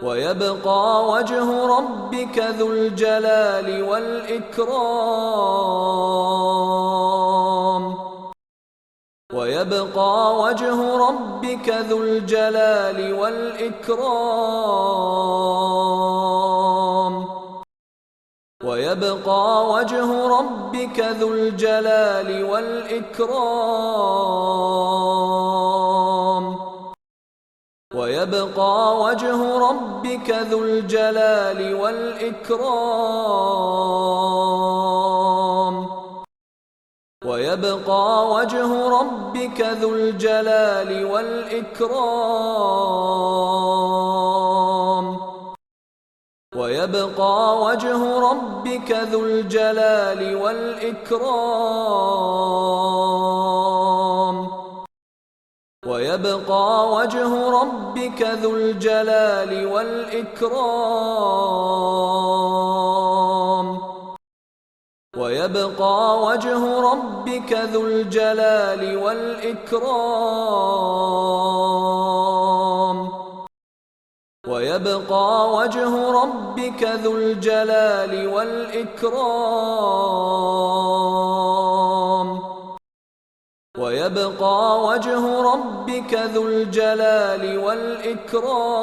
ويبقى وجه ربك ذو الجلال والإكرام ويبقى وجه ربك ذو الجلال والإكرام ويبقى وجه ربك ذو الجلال والإكرام ويبقى وجه ربك ذو الجلال والإكرام ويبقى وجه ربك ذو الجلال والإكرام ويبقى وجه ربك ذو الجلال والإكرام ويبقى وجه ربك ذو الجلال والإكرام ويبقى وجه ربك ذو الجلال والإكرام ويبقى وجه ربك ذو الجلال والإكرام ويبقى وجه ربك ذو الجلال والإكرام